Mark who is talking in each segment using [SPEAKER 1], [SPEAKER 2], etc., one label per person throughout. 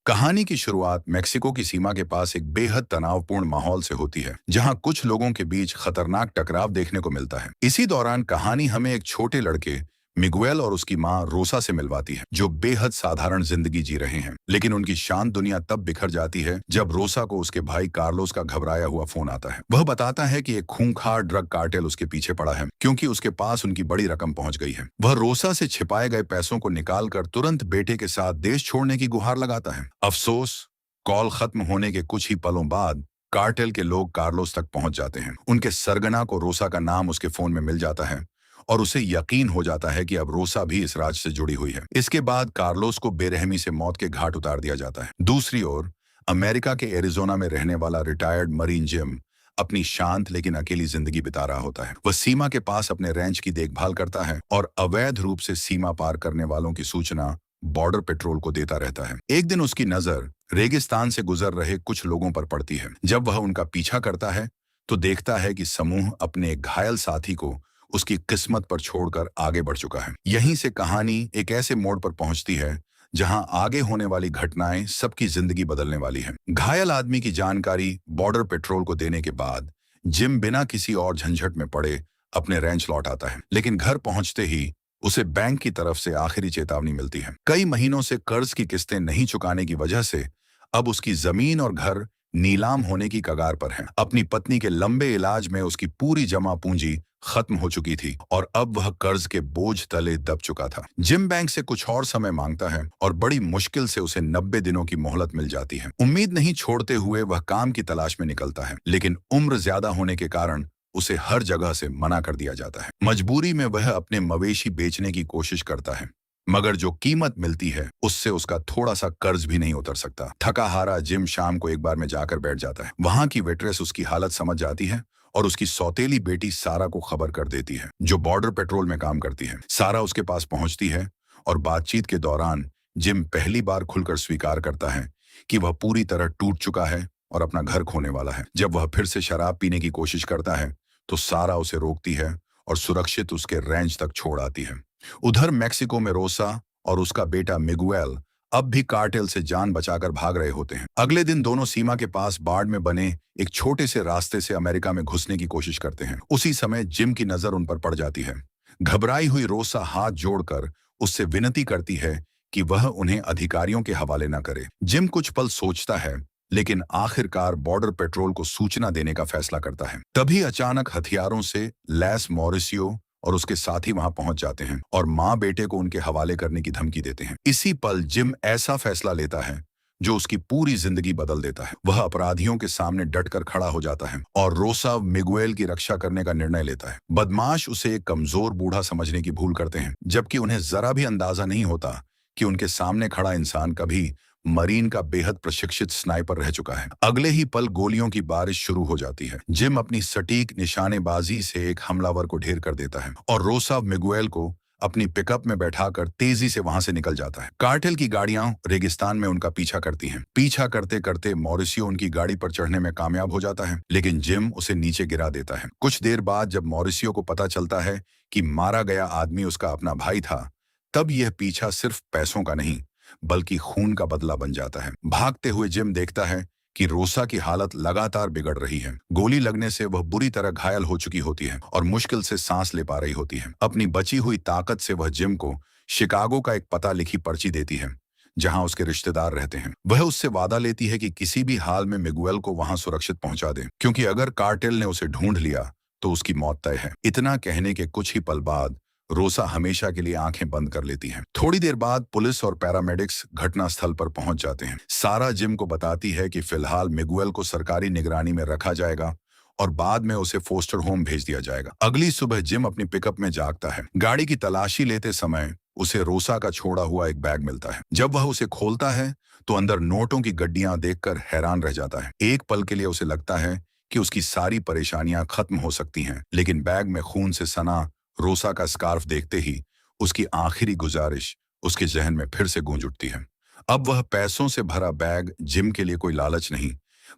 [SPEAKER 1] कहानी की शुरुआत मेक्सिको की सीमा के पास एक बेहद तनावपूर्ण माहौल से होती है, जहां कुछ लोगों के बीच खतरनाक टकराव देखने को मिलता है। इसी दौरान कहानी हमें एक छोटे लड़के मिगुएल और उसकी मां रोसा से मिलवाती है, जो बेहद साधारण जिंदगी जी रहे हैं। लेकिन उनकी शांत दुनिया तब बिखर जाती है जब रोसा को उसके भाई कार्लोस का घबराया हुआ फोन आता है। वह बताता है कि एक खूंखार ड्रग कार्टेल उसके पीछे पड़ा है, क्योंकि उसके पास उनकी बड़ी रकम पहुंच गई है। वह रोसा से छिपाए गए पैसों को निकालकर तुरंत बेटे के साथ देश छोड़ने की गुहार लगाता है। अफसोस, कॉल खत्म होने के कुछ ही पलों बाद कार्टेल के लोग कार्लोस तक पहुंच जाते हैं। उनके सरगना को रोसा का नाम उसके फोन में मिल जाता है और उसे यकीन हो जाता है कि अब रोसा भी इस राज से जुड़ी हुई है। इसके बाद कार्लोस को बेरहमी से मौत के घाट उतार दिया जाता है। दूसरी ओर अमेरिका के एरिजोना में रहने वाला रिटायर्ड मरीन जिम अपनी शांत लेकिन अकेली जिंदगी बिता रहा होता है। वह सीमा के पास अपने रैंच की देखभाल करता है और अवैध रूप से सीमा पार करने वालों की सूचना बॉर्डर पेट्रोल को देता रहता है। एक दिन उसकी नजर रेगिस्तान से गुजर रहे कुछ लोगों पर पड़ती है। जब वह उनका पीछा करता है तो देखता है कि समूह अपने एक घायल साथी को उसकी किस्मत पर छोड़कर आगे बढ़ चुका है। यहीं से कहानी एक ऐसे मोड़ पर पहुंचती है जहां आगे होने वाली घटनाएं सबकी जिंदगी बदलने वाली है। घायल आदमी की जानकारी बॉर्डर पेट्रोल को देने के बाद जिम बिना किसी और झंझट में पड़े अपने रैंच लौट आता है। लेकिन घर पहुंचते ही उसे बैंक की तरफ से आखिरी चेतावनी मिलती है। कई महीनों से कर्ज की किस्तें नहीं चुकाने की वजह से अब उसकी जमीन और घर नीलाम होने की कगार पर है। अपनी पत्नी के लंबे इलाज में उसकी पूरी जमा पूंजी खत्म हो चुकी थी और अब वह कर्ज के बोझ तले दब चुका था। जिम बैंक से कुछ और समय मांगता है और बड़ी मुश्किल से उसे 90 दिनों की मोहलत मिल जाती है। उम्मीद नहीं छोड़ते हुए वह काम की तलाश में निकलता है, लेकिन उम्र ज्यादा होने के कारण उसे हर जगह से मना कर दिया जाता है। मजबूरी में वह अपने मवेशी बेचने की कोशिश करता है, मगर जो कीमत मिलती है उससे उसका थोड़ा सा कर्ज भी नहीं उतर सकता। थका हारा जिम शाम को एक बार में जाकर बैठ जाता है। वहां की वेट्रेस उसकी हालत समझ जाती है और उसकी सौतेली बेटी सारा को खबर कर देती है, जो बॉर्डर पेट्रोल में काम करती है। सारा उसके पास पहुंचती है और बातचीत के दौरान जिम पहली बार खुलकर स्वीकार करता है कि वह पूरी तरह टूट चुका है और अपना घर खोने वाला है। जब वह फिर से शराब पीने की कोशिश करता है तो सारा उसे रोकती है और सुरक्षित उसके रैंच तक छोड़ आती है। उधर मेक्सिको में रोसा और उसका बेटा मिगुएल अब भी कार्टेल से जान बचाकर भाग रहे होते हैं। अगले दिन दोनों सीमा के पास बाढ़ में बने एक छोटे से रास्ते से अमेरिका में घुसने की कोशिश करते हैं। उसी समय जिम की नजर उन पर पड़ जाती है। घबराई हुई रोसा हाथ जोड़कर उससे विनती करती है कि वह उन्हें अधिकारियों के हवाले न करे। जिम कुछ पल सोचता है, लेकिन आखिरकार बॉर्डर पेट्रोल को सूचना देने का फैसला करता है। तभी अचानक हथियारों से लैस मॉरिसियो और उसके साथी वहां पहुंच जाते हैं और मां बेटे को उनके हवाले करने की धमकी देते हैं। इसी पल जिम ऐसा फैसला लेता है जो उसकी पूरी जिंदगी बदल देता है। वह अपराधियों के सामने डटकर खड़ा हो जाता है और रोसा मिगुएल की रक्षा करने का निर्णय लेता है। बदमाश उसे एक कमजोर बूढ़ा समझने की भूल करते हैं, जबकि उन्हें जरा भी अंदाजा नहीं होता कि उनके सामने खड़ा इंसान कभी मरीन का बेहद प्रशिक्षित स्नाइपर रह चुका है। अगले ही पल गोलियों की बारिश शुरू हो जाती है। जिम अपनी सटीक निशानेबाजी से एक हमलावर को ढेर कर देता है और रोसा मिगुएल को अपनी पिकअप में बैठाकर तेजी से वहां से निकल जाता है। कार्टेल की गाड़ियां रेगिस्तान में उनका पीछा करती हैं। पीछा करते करते मॉरिसियो उनकी गाड़ी पर चढ़ने में कामयाब हो जाता है, लेकिन जिम उसे नीचे गिरा देता है। कुछ देर बाद जब मॉरिसियो को पता चलता है कि मारा गया आदमी उसका अपना भाई था, तब यह पीछा सिर्फ पैसों का नहीं बल्कि खून का बदला बन जाता है। भागते हुए जिम देखता है कि रोसा की हालत लगातार बिगड़ रही है। गोली लगने से वह बुरी तरह घायल हो चुकी होती है और मुश्किल से सांस ले पा रही होती है। अपनी बची हुई ताकत से वह जिम को शिकागो का एक पता लिखी पर्ची देती है, जहां उसके रिश्तेदार रहते हैं। वह उससे वादा लेती है कि किसी भी हाल में मिगुएल को वहां सुरक्षित पहुंचा दे, क्योंकि अगर कार्टेल ने उसे ढूंढ लिया तो उसकी मौत तय है। इतना कहने के कुछ ही पल बाद रोसा हमेशा के लिए आंखें बंद कर लेती है। थोड़ी देर बाद पुलिस और पैरामेडिक्स घटनास्थल पर पहुंच जाते हैं। सारा जिम को बताती है कि फिलहाल मिगुएल को सरकारी निगरानी में रखा जाएगा और बाद में उसे फोस्टर होम भेज दिया जाएगा। अगली सुबह जिम अपनी पिकअप में जागता है। गाड़ी की तलाशी लेते समय उसे रोसा का छोड़ा हुआ एक बैग मिलता है। जब वह उसे खोलता है तो अंदर नोटों की गड्डियां देखकर हैरान रह जाता है। एक पल के लिए उसे लगता है कि उसकी सारी परेशानियां खत्म हो सकती हैं, लेकिन बैग में खून से सना रोसा का स्कार्फ देखते ही उसकी आखिरी गुजारिश उसके जहन में फिर से गूंज उठती है। अब वह पैसों से भरा बैग जिम के लिए कोई लालच नहीं,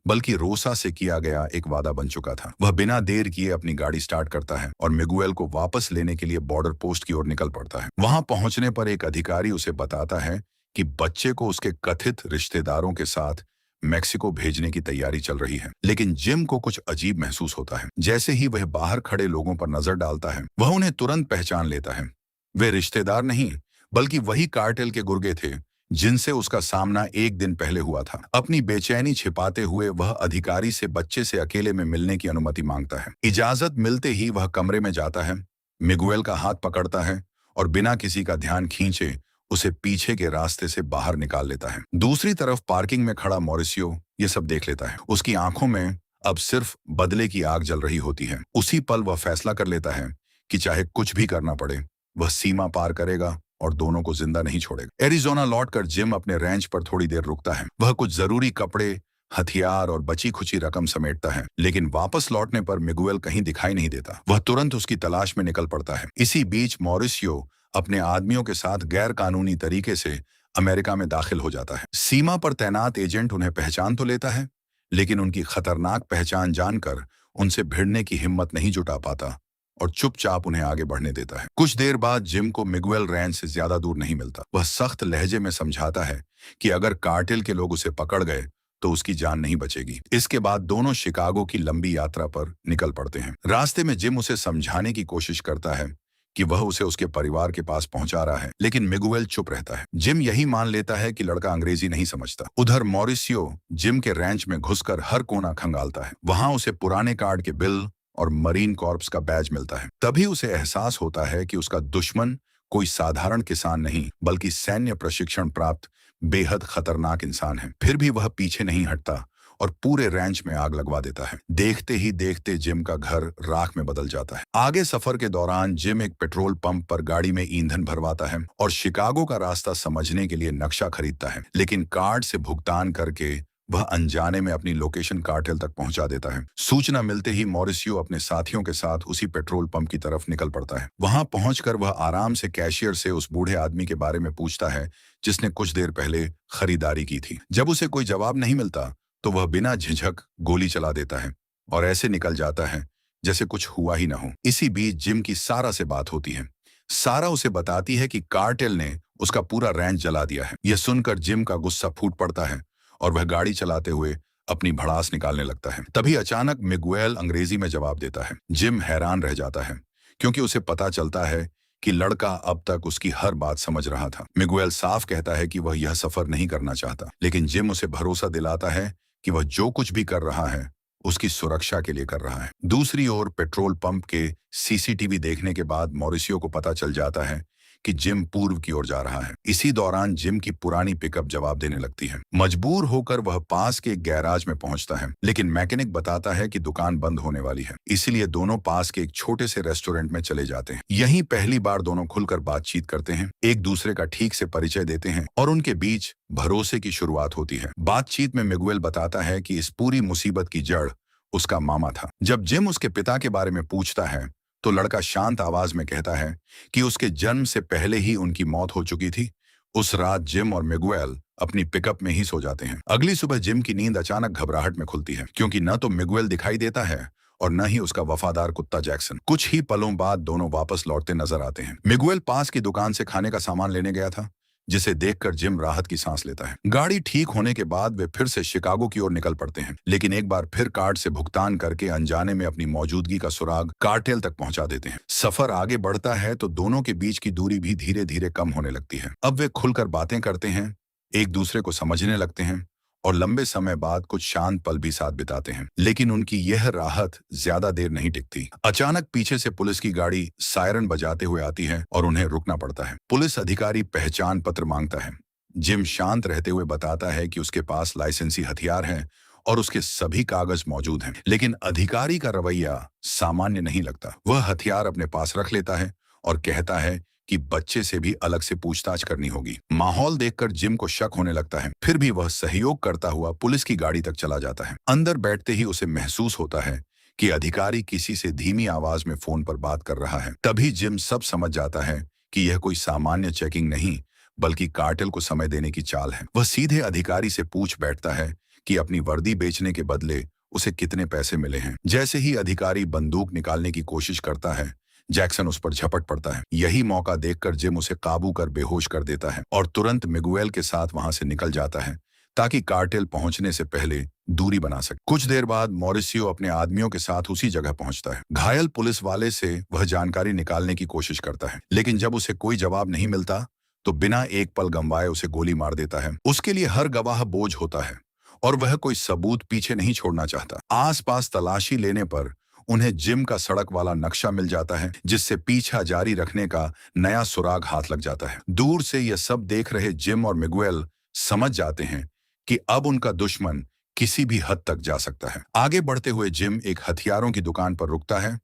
[SPEAKER 1] बल्कि रोसा से किया गया एक वादा बन चुका था। वह बिना देर किए अपनी गाड़ी स्टार्ट करता है और मिगुएल को वापस लेने के लिए बॉर्डर पोस्ट की ओर निकल पड़ता है। वहां पहुंचने पर एक अधिकारी उसे बताता है कि बच्चे को उसके कथित रिश्तेदारों के साथ मेक्सिको भेजने की तैयारी चल रही है। लेकिन जिम को कुछ अजीब महसूस होता है। जैसे ही वह बाहर खड़े लोगों पर नजर डालता है, वह उन्हें तुरंत पहचान लेता है। वे रिश्तेदार नहीं, बल्कि वही कार्टेल के गुर्गे थे जिनसे उसका सामना एक दिन पहले हुआ था। अपनी बेचैनी छिपाते हुए वह अधिकारी से बच्चे से अकेले में मिलने की अनुमति मांगता है। इजाजत मिलते ही वह कमरे में जाता है, मिगुएल का हाथ पकड़ता है और बिना किसी का ध्यान खींचे उसे पीछे के रास्ते से बाहर निकाल लेता है। दूसरी तरफ पार्किंग में खड़ा मॉरिसियो ये सब देख लेता है। उसकी आंखों में अब सिर्फ बदले की आग जल रही होती है। उसी पल वह फैसला कर लेता है कि चाहे कुछ भी करना पड़े, वह सीमा पार करेगा और दोनों को जिंदा नहीं छोड़ेगा। एरिजोना लौटकर जिम अपने रैंच पर थोड़ी देर रुकता है। वह कुछ जरूरी कपड़े, हथियार और बची खुची रकम समेटता है, लेकिन वापस लौटने पर मिगुएल कहीं दिखाई नहीं देता। वह तुरंत उसकी तलाश में निकल पड़ता है। इसी बीच मॉरिसियो अपने आदमियों के साथ गैर कानूनी तरीके से अमेरिका में दाखिल हो जाता है। सीमा पर तैनात एजेंट उन्हें पहचान तो लेता है, लेकिन उनकी खतरनाक पहचान जानकर उनसे भिड़ने की हिम्मत नहीं जुटा पाता और चुपचाप उन्हें आगे बढ़ने देता है। कुछ देर बाद जिम को मिगुएल रैंच से ज्यादा दूर नहीं मिलता। वह सख्त लहजे में समझाता है कि अगर कार्टेल के लोग उसे पकड़ गए तो उसकी जान नहीं बचेगी। इसके बाद दोनों शिकागो की लंबी यात्रा पर निकल पड़ते हैं। रास्ते में जिम उसे समझाने की कोशिश करता है कि वह उसे उसके परिवार के पास पहुंचा रहा है, लेकिन मिगुएल चुप रहता है। जिम यही मान लेता है कि लड़का अंग्रेजी नहीं समझता। उधर मॉरिसियो जिम के रैंच में घुसकर हर कोना खंगालता है। वहां उसे पुराने कार्ड के बिल और मरीन कॉर्प्स का बैज मिलता है। तभी उसे एहसास होता है कि उसका दुश्मन कोई साधारण किसान नहीं, बल्कि सैन्य प्रशिक्षण प्राप्त बेहद खतरनाक इंसान है। फिर भी वह पीछे नहीं हटता और पूरे रैंच में आग लगवा देता है। देखते ही देखते जिम का घर राख में बदल जाता है। आगे सफर के दौरान जिम एक पेट्रोल पंप पर गाड़ी में ईंधन भरवाता है और शिकागो का रास्ता समझने के लिए नक्शा खरीदता है, लेकिन कार्ड से भुगतान करके वह अनजाने में अपनी लोकेशन कार्टेल तक पहुंचा देता है। सूचना मिलते ही मॉरिसियो अपने साथियों के साथ उसी पेट्रोल पंप की तरफ निकल पड़ता है। वहां पहुंचकर वह आराम से कैशियर से उस बूढ़े आदमी के बारे में पूछता है जिसने कुछ देर पहले खरीदारी की थी। जब उसे कोई जवाब नहीं मिलता तो वह बिना झिझक गोली चला देता है और ऐसे निकल जाता है जैसे कुछ हुआ ही ना हो। इसी बीच जिम की सारा से बात होती है। सारा उसे बताती है कि कार्टेल ने उसका पूरा रैंच जला दिया है। यह सुनकर जिम का गुस्सा फूट पड़ता है और वह गाड़ी चलाते हुए अपनी भड़ास निकालने लगता है। तभी अचानक मिगुएल अंग्रेजी में जवाब देता है। जिम हैरान रह जाता है क्योंकि उसे पता चलता है कि लड़का अब तक उसकी हर बात समझ रहा था। मिगुएल साफ कहता है कि वह यह सफर नहीं करना चाहता, लेकिन जिम उसे भरोसा दिलाता है कि वह जो कुछ भी कर रहा है उसकी सुरक्षा के लिए कर रहा है। दूसरी ओर पेट्रोल पंप के सीसीटीवी देखने के बाद मॉरिसियो को पता चल जाता है कि जिम पूर्व की ओर जा रहा है। इसी दौरान जिम की पुरानी पिकअप जवाब देने लगती है। मजबूर होकर वह पास के एक गैराज में पहुंचता है, लेकिन मैकेनिक बताता है कि दुकान बंद होने वाली है। इसीलिए दोनों पास के एक छोटे से रेस्टोरेंट में चले जाते हैं। यहीं पहली बार दोनों खुलकर बातचीत करते हैं, एक दूसरे का ठीक से परिचय देते हैं और उनके बीच भरोसे की शुरुआत होती है। बातचीत में मिगुएल बताता है कि इस पूरी मुसीबत की जड़ उसका मामा था। जब जिम उसके पिता के बारे में पूछता है तो लड़का शांत आवाज में कहता है कि उसके जन्म से पहले ही उनकी मौत हो चुकी थी। उस रात जिम और मिगुएल अपनी पिकअप में ही सो जाते हैं। अगली सुबह जिम की नींद अचानक घबराहट में खुलती है, क्योंकि न तो मिगुएल दिखाई देता है और न ही उसका वफादार कुत्ता जैक्सन। कुछ ही पलों बाद दोनों वापस लौटते नजर आते हैं। मिगुएल पास की दुकान से खाने का सामान लेने गया था, जिसे देखकर जिम राहत की सांस लेता है। गाड़ी ठीक होने के बाद वे फिर से शिकागो की ओर निकल पड़ते हैं, लेकिन एक बार फिर कार्ड से भुगतान करके अनजाने में अपनी मौजूदगी का सुराग कार्टेल तक पहुंचा देते हैं। सफर आगे बढ़ता है तो दोनों के बीच की दूरी भी धीरे धीरे कम होने लगती है। अब वे खुलकर बातें करते हैं, एक दूसरे को समझने लगते हैं और लंबे समय बाद कुछ शांत पल भी साथ बिताते हैं। लेकिन उनकी यह राहत ज्यादा देर नहीं टिकती। अचानक पीछे से पुलिस की गाड़ी सायरन बजाते हुए आती है और उन्हें रुकना पड़ता है। पुलिस अधिकारी पहचान पत्र मांगता है। जिम शांत रहते हुए बताता है कि उसके पास लाइसेंसी हथियार हैं और उसके सभी कागज मौजूद हैं, लेकिन अधिकारी का रवैया सामान्य नहीं लगता। वह हथियार अपने पास रख लेता है और कहता है कि बच्चे से भी अलग से पूछताछ करनी होगी। माहौल देखकर जिम को शक होने लगता है, फिर भी वह सहयोग करता हुआ पुलिस की गाड़ी तक चला जाता है। अंदर बैठते ही उसे महसूस होता है कि अधिकारी किसी से धीमी आवाज में फोन पर बात कर रहा है। तभी जिम सब समझ जाता है कि यह कोई सामान्य चेकिंग नहीं, बल्कि कार्टेल को समय देने की चाल है। वह सीधे अधिकारी से पूछ बैठता है कि अपनी वर्दी बेचने के बदले उसे कितने पैसे मिले हैं। जैसे ही अधिकारी बंदूक निकालने की कोशिश करता है, जैक्सन उस पर झपट पड़ता है। यही मौका देखकर जिम उसे काबू कर बेहोश कर देता है और तुरंत मिगुएल के साथ वहां से निकल जाता है ताकि कार्टेल पहुंचने से पहले दूरी बना सके। कुछ देर बाद मॉरिसियो अपने आदमियों के साथ उसी जगह पहुंचता है। घायल पुलिस वाले से वह जानकारी निकालने की कोशिश करता है, लेकिन जब उसे कोई जवाब नहीं मिलता तो बिना एक पल गंवाए उसे गोली मार देता है। उसके लिए हर गवाह बोझ होता है और वह कोई सबूत पीछे नहीं छोड़ना चाहता। आसपास तलाशी लेने पर उन्हें जिम का सड़क वाला नक्शा मिल जाता है, जिससे पीछा जारी रखने का नया सुराग हाथ लग जाता है। दूर से यह सब देख रहे जिम और मिगुएल समझ जाते हैं कि अब उनका दुश्मन किसी भी हद तक जा सकता है। आगे बढ़ते हुए जिम एक हथियारों की दुकान पर रुकता है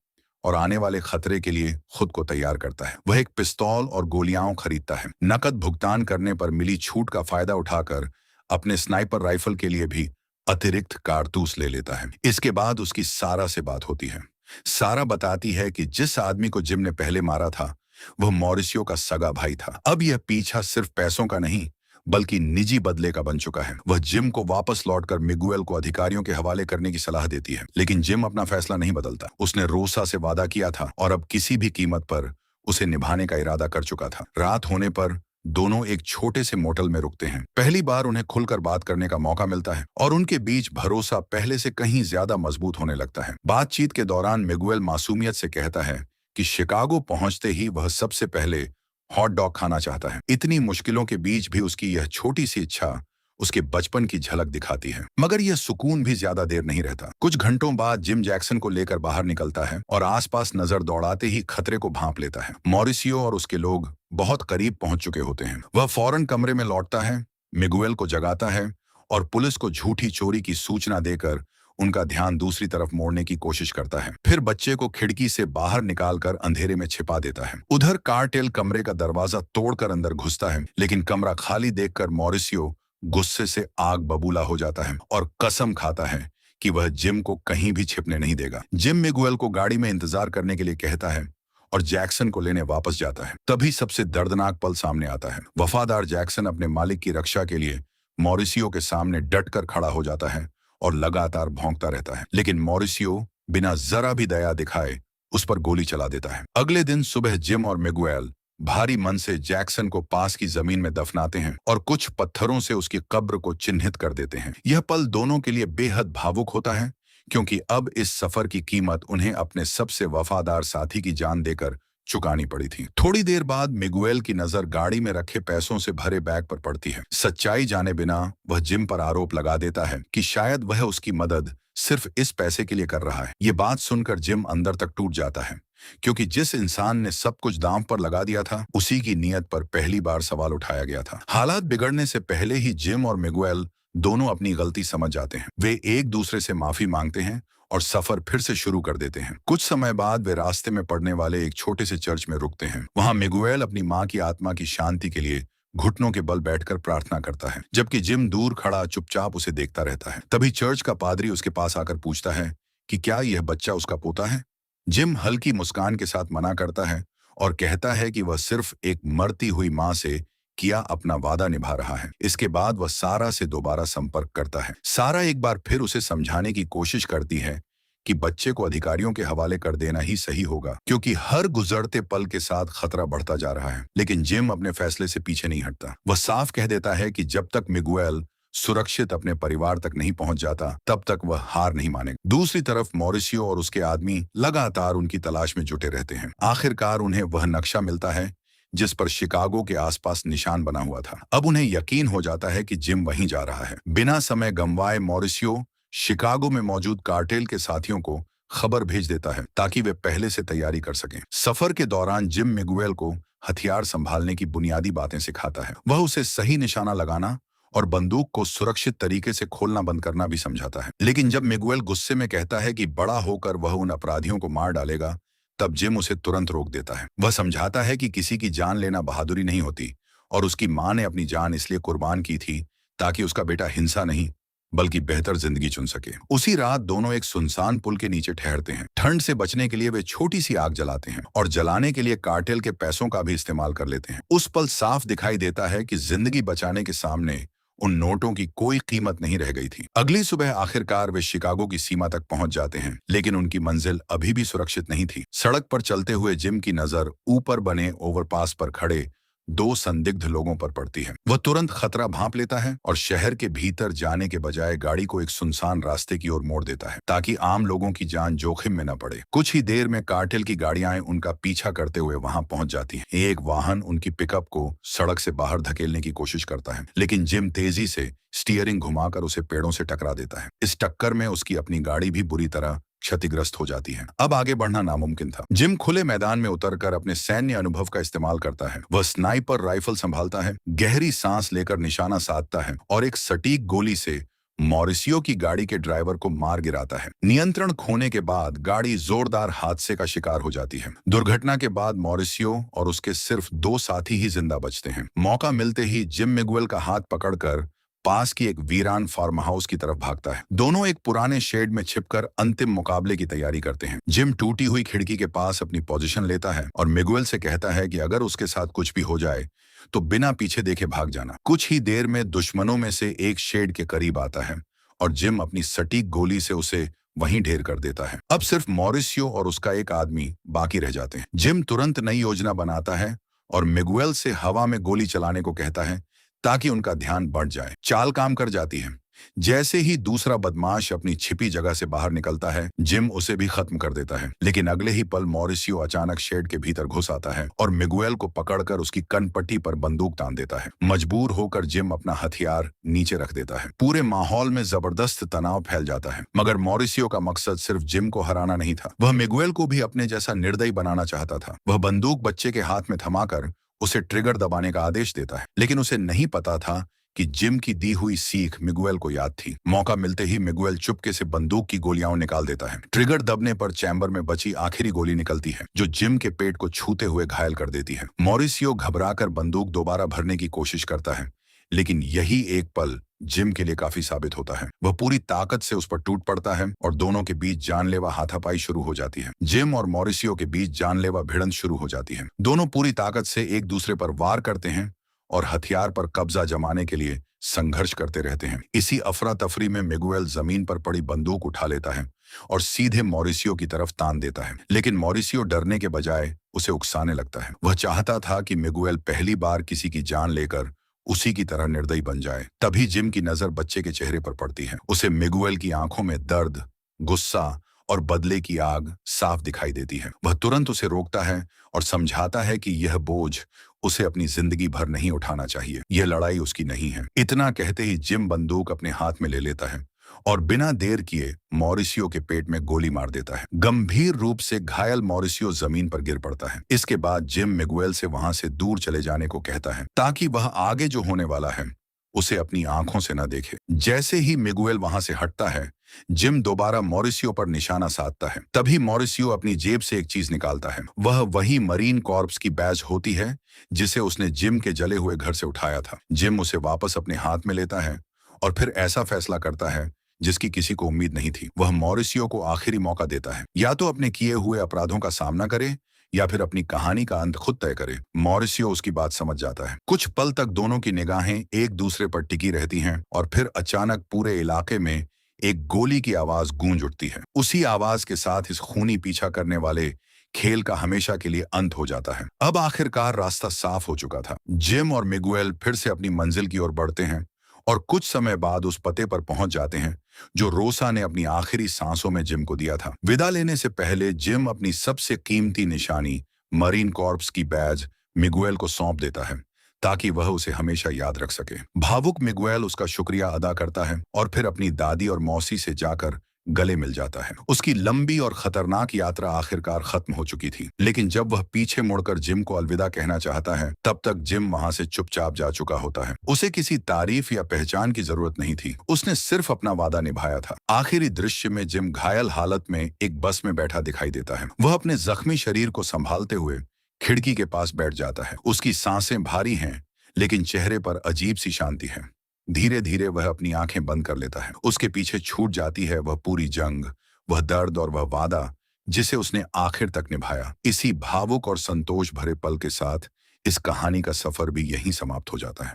[SPEAKER 1] और आने वाले खतरे के लिए खुद को तैयार करता है। वह एक पिस्तौल और गोलियां खरीदता है। नकद भुगतान करने पर मिली छूट का फायदा उठाकर अपने स्नाइपर राइफल के लिए भी अतिरिक्त कारतूस ले लेता है। इसके बाद उसकी सारा से बात होती है। सारा बताती है कि जिस आदमी को जिम ने पहले मारा था वह मॉरिसियो का सगा भाई था। अब यह पीछा सिर्फ पैसों का नहीं बल्कि निजी बदले का बन चुका है। वह जिम को वापस लौटकर मिगुएल को अधिकारियों के हवाले करने की सलाह देती है, लेकिन जिम अपना फैसला नहीं बदलता। उसने रोसा से वादा किया था और अब किसी भी कीमत पर उसे निभाने का इरादा कर चुका था। रात होने पर दोनों एक छोटे से मोटल में रुकते हैं। पहली बार उन्हें खुलकर बात करने का मौका मिलता है और उनके बीच भरोसा पहले से कहीं ज्यादा मजबूत होने लगता है। बातचीत के दौरान मिगुएल मासूमियत से कहता है कि शिकागो पहुंचते ही वह सबसे पहले हॉट डॉग खाना चाहता है। इतनी मुश्किलों के बीच भी उसकी यह छोटी सी इच्छा उसके बचपन की झलक दिखाती है। मगर यह सुकून भी ज्यादा देर नहीं रहता। कुछ घंटों बाद जिम जैक्सन को लेकर बाहर निकलता है और आसपास नजर दौड़ाते ही खतरे को भांप लेता है। मॉरिसियो और उसके लोग बहुत करीब पहुंच चुके होते हैं। वह फौरन कमरे में लौटता है, मिगुएल को जगाता है और पुलिस को झूठी चोरी की सूचना देकर उनका ध्यान दूसरी तरफ मोड़ने की कोशिश करता है। फिर बच्चे को खिड़की से बाहर निकालकर अंधेरे में छिपा देता है। उधर कार्टेल कमरे का दरवाजा तोड़कर अंदर घुसता है, लेकिन कमरा खाली देखकर मॉरिसियो गुस्से से आग बबूला हो जाता है और कसम खाता है कि वह जिम को कहीं भी छिपने नहीं देगा। जिम मिगुएल को गाड़ी में इंतजार करने के लिए कहता है और जैक्सन को लेने वापस जाता है। तभी सबसे दर्दनाक पल सामने आता है। वफादार जैक्सन अपने मालिक की रक्षा के लिए मॉरिसियो के सामने डटकर खड़ा हो जाता है और लगातार भौंकता रहता है, लेकिन मॉरिसियो बिना जरा भी दया दिखाए उस पर गोली चला देता है। अगले दिन सुबह जिम और मिगुएल भारी मन से जैक्सन को पास की जमीन में दफनाते हैं और कुछ पत्थरों से उसकी कब्र को चिन्हित कर देते हैं। यह पल दोनों के लिए बेहद भावुक होता है, क्योंकि अब इस सफर की कीमत उन्हें अपने सबसे वफादार साथी की जान देकर चुकानी पड़ी थी। थोड़ी देर बाद मिगुएल की नजर गाड़ी में रखे पैसों से भरे बैग पर पड़ती है। सच्चाई जाने बिना वह जिम पर आरोप लगा देता है कि शायद वह उसकी मदद सिर्फ इस पैसे के लिए कर रहा है। ये बात सुनकर जिम अंदर तक टूट जाता है, क्योंकि जिस इंसान ने सब कुछ दांव पर लगा दिया था उसी की नीयत पर पहली बार सवाल उठाया गया था। हालात बिगड़ने से पहले ही जिम और मिगुएल दोनों अपनी गलती समझ जाते हैं। वे एक दूसरे से माफी मांगते हैं और सफर फिर से शुरू कर देते हैं। कुछ समय बाद वे रास्ते में पड़ने वाले एक छोटे से चर्च में रुकते हैं। वहां मिगुएल अपनी मां की आत्मा की शांति के लिए घुटनों के बल बैठकर प्रार्थना करता है, जबकि जिम दूर खड़ा चुपचाप उसे देखता रहता है। तभी चर्च का पादरी उसके पास आकर पूछता है कि क्या यह बच्चा उसका पोता है। जिम हल्की मुस्कान के साथ मना करता है और कहता है कि वह सिर्फ एक मरती हुई मां से किया अपना वादा निभा रहा है। इसके बाद वह सारा से दोबारा संपर्क करता है। सारा एक बार फिर उसे समझाने की कोशिश करती है कि बच्चे को अधिकारियों के हवाले कर देना ही सही होगा, क्योंकि हर गुजरते पल के साथ खतरा बढ़ता जा रहा है। लेकिन जिम अपने फैसले से पीछे नहीं हटता। वह साफ कह देता है कि जब तक मिगुएल सुरक्षित अपने परिवार तक नहीं पहुंच जाता तब तक वह हार नहीं मानेगा। दूसरी तरफ मॉरिसियो और उसके आदमी लगातार उनकी तलाश में जुटे रहते हैं। आखिरकार उन्हें वह नक्शा मिलता है जिस पर शिकागो के आसपास निशान बना हुआ था। अब उन्हें यकीन हो जाता है कि जिम वहीं जा रहा है। बिना समय गंवाए मॉरिसियो शिकागो में मौजूद कार्टेल के साथियों को खबर भेज देता है ताकि वे पहले से तैयारी कर सकें। सफर के दौरान जिम मिगुएल को हथियार संभालने की बुनियादी बातें सिखाता है। वह उसे सही निशाना लगाना और बंदूक को सुरक्षित तरीके से खोलना बंद करना भी समझाता है। लेकिन जब मिगुएल गुस्से में कहता है कि बड़ा होकर वह उन अपराधियों को मार डालेगा, तब जिम उसे तुरंत रोक देता है। वह समझाता है कि किसी की जान लेना बहादुरी नहीं होती और उसकी मां ने अपनी जान इसलिए कुर्बान की थी ताकि उसका बेटा हिंसा नहीं बल्कि बेहतर जिंदगी चुन सके। उसी रात दोनों एक सुनसान पुल के नीचे ठहरते हैं। ठंड से बचने के लिए वे छोटी सी आग जलाते हैं और जलाने के लिए कार्टेल के पैसों का भी इस्तेमाल कर लेते हैं। उस पल साफ दिखाई देता है कि जिंदगी बचाने के सामने उन नोटों की कोई कीमत नहीं रह गई थी। अगली सुबह आखिरकार वे शिकागो की सीमा तक पहुंच जाते हैं, लेकिन उनकी मंजिल अभी भी सुरक्षित नहीं थी। सड़क पर चलते हुए जिम की नजर ऊपर बने ओवरपास पर खड़े दो संदिग्ध लोगों पर पड़ती है। वह तुरंत खतरा भांप लेता है और शहर के भीतर जाने के बजाय गाड़ी को एक सुनसान रास्ते की ओर मोड़ देता है, ताकि आम लोगों की जान जोखिम में न पड़े। कुछ ही देर में कार्टेल की गाड़ियां उनका पीछा करते हुए वहां पहुंच जाती हैं। एक वाहन उनकी पिकअप को सड़क से बाहर धकेलने की कोशिश करता है, लेकिन जिम तेजी से स्टीयरिंग घुमाकर उसे पेड़ों से टकरा देता है। इस टक्कर में उसकी अपनी गाड़ी भी बुरी तरह क्षतिग्रस्त हो जाती है। अब आगे बढ़ना नामुमकिन था। जिम खुले मैदान में उतरकर अपने सैन्य अनुभव का इस्तेमाल करता है। वह स्नाइपर राइफल संभालता है, गहरी सांस लेकर निशाना साधता है और एक सटीक गोली से मॉरिसियो की गाड़ी के ड्राइवर को मार गिराता है। नियंत्रण खोने के बाद गाड़ी जोरदार हादसे का शिकार हो जाती है। दुर्घटना के बाद मॉरिसियो और उसके सिर्फ दो साथी ही जिंदा बचते हैं। मौका मिलते ही जिम मिगुएल का हाथ पकड़कर पास की एक वीरान फार्म हाउस की तरफ भागता है। दोनों एक पुराने शेड में छिपकर अंतिम मुकाबले की तैयारी करते हैं। जिम टूटी हुई खिड़की के पास अपनी पोजीशन लेता है और मिगुएल से कहता है कि अगर उसके साथ कुछ भी हो जाए तो बिना पीछे देखे भाग जाना। कुछ ही देर में दुश्मनों में से एक शेड के करीब आता है और जिम अपनी सटीक गोली से उसे वहीं ढेर कर देता है। अब सिर्फ मॉरिसियो और उसका एक आदमी बाकी रह जाते हैं। जिम तुरंत नई योजना बनाता है और मिगुएल से हवा में गोली चलाने को कहता है, ताकि उनका ध्यान बढ़ जाए। चाल काम कर जाती है। जैसे ही दूसरा बदमाश अपनी छिपी जगह से बाहर निकलता है, जिम उसे भी खत्म कर देता है। लेकिन अगले ही पल मॉरिसियो अचानक शेड के भीतर घुस आता है और मिगुएल को पकड़कर उसकी कनपट्टी पर बंदूक तान देता है। मजबूर होकर जिम अपना हथियार नीचे रख देता है। पूरे माहौल में जबरदस्त तनाव फैल जाता है। मगर मॉरिसियो का मकसद सिर्फ जिम को हराना नहीं था, वह मिगुएल को भी अपने जैसा निर्दयी बनाना चाहता था। वह बंदूक बच्चे के हाथ में थमाकर उसे ट्रिगर दबाने का आदेश देता है, लेकिन उसे नहीं पता था कि जिम की दी हुई सीख मिगुएल को याद थी। मौका मिलते ही मिगुएल चुपके से बंदूक की गोलियां निकाल देता है। ट्रिगर दबने पर चैम्बर में बची आखिरी गोली निकलती है, जो जिम के पेट को छूते हुए घायल कर देती है। मॉरिसियो घबराकर बंदूक दोबारा भरने की कोशिश करता है, लेकिन यही एक पल जिम के लिए काफी साबित होता है। वह पूरी ताकत से उस पर टूट पड़ता है और दोनों के बीच जानलेवा हाथापाई शुरू हो जाती है। जिम और मॉरिसियो के बीच जानलेवा भिड़ंत शुरू हो जाती है। दोनों पूरी ताकत से एक दूसरे पर वार करते हैं और हथियार पर कब्जा जमाने के लिए संघर्ष करते रहते हैं। इसी अफरा तफरी में मिगुएल जमीन पर पड़ी बंदूक उठा लेता है और सीधे मॉरिसियो की तरफ तान देता है। लेकिन मॉरिसियो डरने के बजाय उसे उकसाने लगता है। वह चाहता था कि मिगुएल पहली बार किसी की जान लेकर उसी की तरह निर्दयी बन जाए। तभी जिम की नजर बच्चे के चेहरे पर पड़ती है। उसे मिगुएल की आंखों में दर्द, गुस्सा और बदले की आग साफ दिखाई देती है। वह तुरंत उसे रोकता है और समझाता है कि यह बोझ उसे अपनी जिंदगी भर नहीं उठाना चाहिए। यह लड़ाई उसकी नहीं है। इतना कहते ही जिम बंदूक अपने हाथ में ले लेता है और बिना देर किए मॉरिसियो के पेट में गोली मार देता है। गंभीर रूप से घायल मॉरिसियो जमीन पर गिर पड़ता है। इसके बाद जिम मिगुएल से वहां से दूर चले जाने को कहता है, ताकि वह आगे जो होने वाला है उसे अपनी आंखों से न देखे। जैसे ही मिगुएल वहां से हटता है, जिम दोबारा मॉरिसियो पर निशाना साधता है। तभी मॉरिसियो अपनी जेब से एक चीज निकालता है। वह वही मरीन कॉर्प्स की बैज होती है जिसे उसने जिम के जले हुए घर से उठाया था। जिम उसे वापस अपने हाथ में लेता है और फिर ऐसा फैसला करता है जिसकी किसी को उम्मीद नहीं थी। वह मॉरिसियो को आखिरी मौका देता है, या तो अपने किए हुए अपराधों का सामना करे या फिर अपनी कहानी का अंत खुद तय करे। मॉरिसियो उसकी बात समझ जाता है। कुछ पल तक दोनों की निगाहें एक दूसरे पर टिकी रहती हैं और फिर अचानक पूरे इलाके में एक गोली की आवाज गूंज उठती है। उसी आवाज के साथ इस खूनी पीछा करने वाले खेल का हमेशा के लिए अंत हो जाता है। अब आखिरकार रास्ता साफ हो चुका था। जिम और मिगुएल फिर से अपनी मंजिल की ओर बढ़ते हैं और कुछ समय बाद उस पते पर पहुंच जाते हैं जो रोसा ने अपनी आखिरी सांसों में जिम को दिया था। विदा लेने से पहले जिम अपनी सबसे कीमती निशानी मरीन कॉर्प्स की बैज मिगुएल को सौंप देता है, ताकि वह उसे हमेशा याद रख सके। भावुक मिगुएल उसका शुक्रिया अदा करता है और फिर अपनी दादी और मौसी से जाकर गले मिल जाता है। उसकी लंबी और खतरनाक यात्रा आखिरकार खत्म हो चुकी थी, लेकिन जब वह पीछे मुड़कर जिम को अलविदा कहना चाहता है, तब तक जिम वहां से चुपचाप जा चुका होता है। उसे किसी तारीफ या पहचान की जरूरत नहीं थी। उसने सिर्फ अपना वादा निभाया था। आखिरी दृश्य में जिम घायल हालत में एक बस में बैठा दिखाई देता है। वह अपने जख्मी शरीर को संभालते हुए खिड़की के पास बैठ जाता है। उसकी सांसें भारी हैं, लेकिन चेहरे पर अजीब सी शांति है। धीरे धीरे वह अपनी आंखें बंद कर लेता है। उसके पीछे छूट जाती है वह पूरी जंग, वह दर्द और वह वादा जिसे उसने आखिर तक निभाया। इसी भावुक और संतोष भरे पल के साथ इस कहानी का सफर भी यहीं समाप्त हो जाता है।